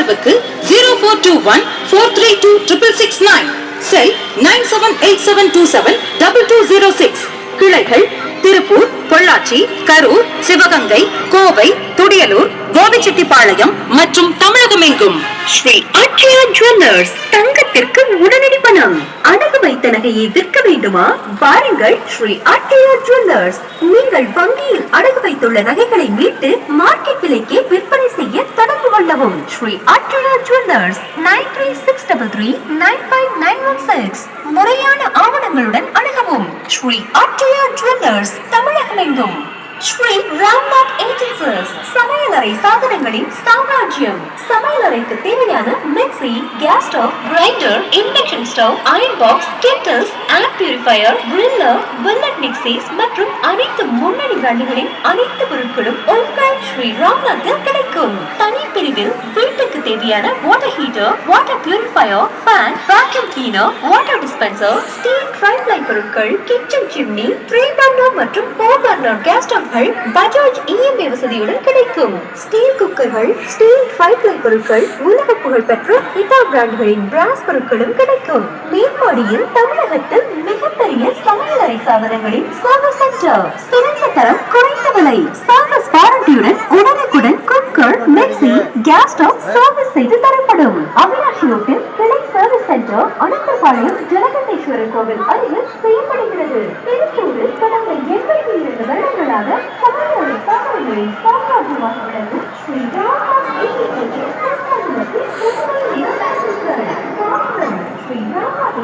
தொடர்புக்கு 0421-432-6669, செல் 9787272206. கிளைகள் திருப்பூர், பொள்ளாச்சி, கரூர், சிவகங்கை, கோவை, துடியலூர், கோபிச்செட்டிப்பாளையம் மற்றும் தமிழகம் எங்கும். ஸ்ரீ அட்சயா ஜுவல்லர்ஸ், தங்கத்திற்கு உடனடி பணம். அடகு வைத்த நகையை விற்க வேண்டுமா? பாருங்கள் ஸ்ரீ அட்சயா ஜுவல்லர்ஸ். நீங்கள் வங்கியில் அடகு வைத்துள்ள நகைகளை மீட்டு மார்க்கெட் விலைக்கு விற்பனை செய்ய தொடர்பு கொள்ளவும். ஸ்ரீ அட்சயா ஜுவல்லர்ஸ் 9363395916. முறையான ஆவணங்களுடன் அணுகவும். ஸ்ரீ அட்சயா ஜுவல்லர்ஸ், தமிழகம் எங்கும். ஸ்ரீ ராம்நாத் ஏஜென்சிஸ், சமையலறை சாதனங்களின் சாம்ராஜ்யம். சமையலறைக்கு தேவையான mixie, gas stove, grinder, induction stove, iron box, kettles, air purifier, griller, fillet mixies மற்றும் அனைத்து முன்னணி பிராண்டுகளின் அனைத்து பொருட்களும் உங்கள் ஸ்ரீ ராம்நாத்தில் கிடைக்கும். தனி பிரிவில் வீட்டுக்கு தேவையான water heater, water purifier, fan, vacuum cleaner, water dispenser, steel tri-ply பொருட்கள், கிச்சன் சிம்னி, 3 பர்னர் மற்றும் 4 burner gas stove, Bajaj EMI வசதியுடன் கிடைக்கும். ஸ்டீல் குக்கர்கள், ஸ்டீல் ட்ரைப்ளை பொருட்கள், உலக புகழ் பெற்ற ஹிதா பிராண்டுகளின் பிராஸ் பொருட்களும் கிடைக்கும். மேற்பாடியில் தமிழகத்தில் மிகப்பெரிய சமையலறை சாதனங்களின் சர்வீஸ் சென்டர். சிறந்த தரம், குறைந்த விலை, சர்வீஸ் வாரண்டியுடன் உடனுக்குடன் cooker, mixie, gas stove service செய்து தரப்படும். அவினாஷி ரோட்டில் கிளை சர்வீஸ் சென்டர் அனந்தபாளையம் ஜலகண்டேஸ்வரர் கோவில் அருகில் செயல்படுகிறது. திருப்பூரில் கடந்த 82 வருடங்களாக சமையலறை சாதனங்களின் சாம்ராஜ்யமாக விளங்கும் ஸ்ரீ ராம்நாத் ஏஜென்சிஸ் ஸ்ரீ ராம்நாத்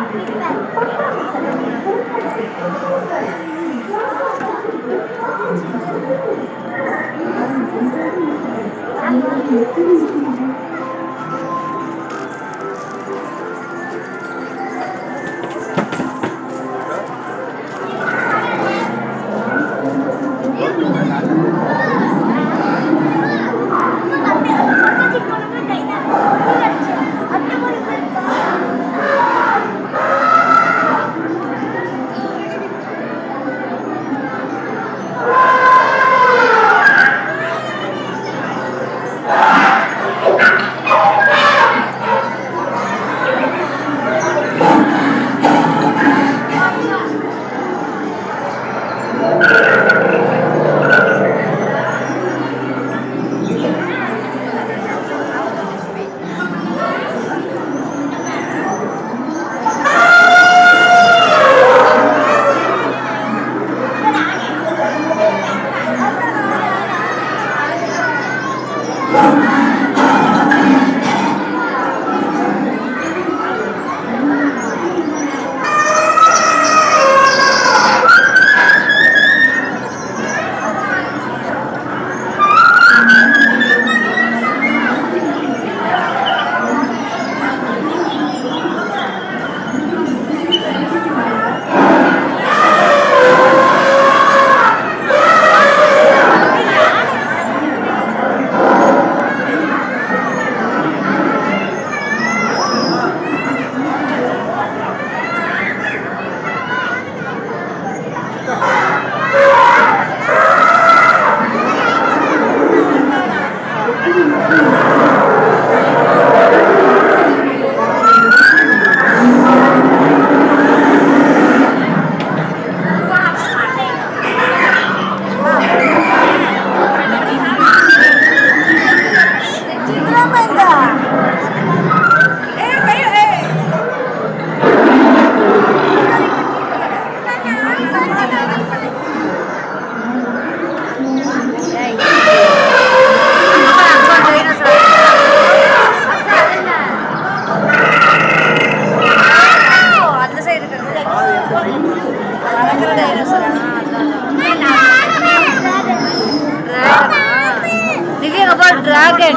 Dragon.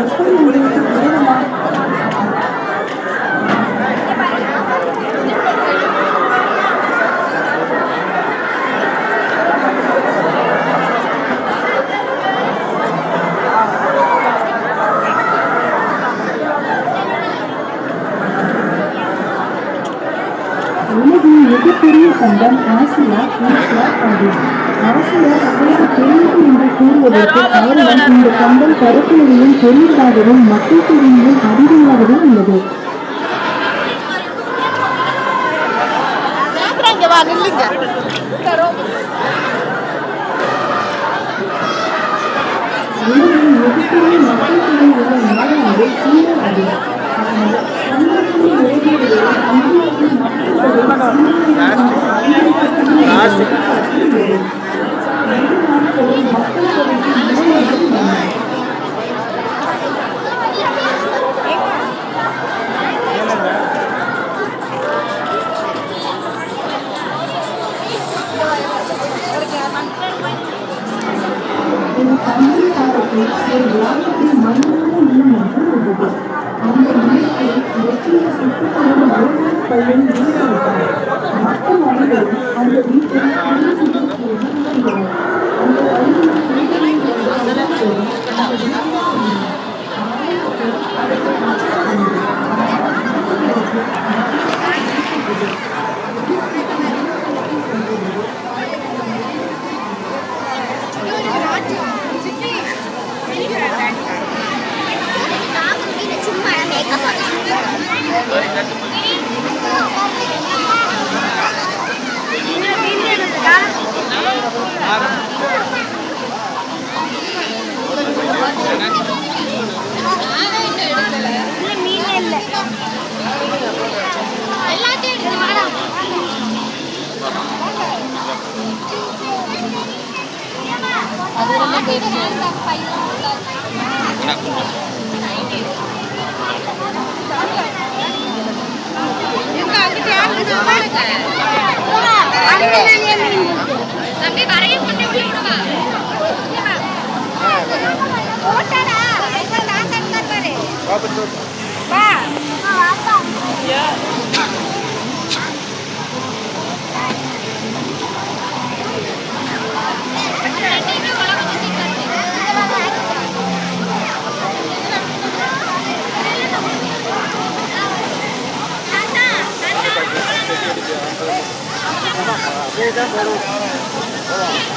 எப்படி உங்களுக்கு உதவலாம்? உலகின் மிகப்பெரிய கண்டம் ஆசியா, ஏசியா ஆகும். ஆசியா உங்களுக்கு தெரியும் என்று கூறுவதற்கு காரணம் இந்த கண்டம் பரப்பளவிலும் பெரியதாகவும் மக்கள் தொகையிலும் அதிகமாகவும் உள்ளது. உலகின் மிகப்பெரிய மக்கள் தொகை உள்ள நாடானது சீனா ஆகும். ஆனால் சமீபத்திய உலகிலேயே இந்தியாவின் மக்கள் தொகை சீனாவிற்கு அதிகரித்துள்ளது. வெகு நாட்களில் மக்கள் தொகைக்கு இணையர்கள் உள்ளன. என் தந்தை காலத்தில் ஒரு கிராமத்தில் மண்ணான இல்லம் ஒன்று இருந்தது. அந்த இல்லத்தில் வெற்றியை சுற்றுச்சூழல் அலுவலர் பையன் வீட்டிருந்தார். மக்கள் அனைவரும் அந்த வீட்டில் குடியிருப்பதற்கு எதிர்பார்த்தனர். அந்த வழியில் குடியிருந்த சகோதரரும் அந்த வீட்டில் இருந்தனர். ஆலயத்தில் அவர்கள் மக்கள் வந்தது.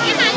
Ini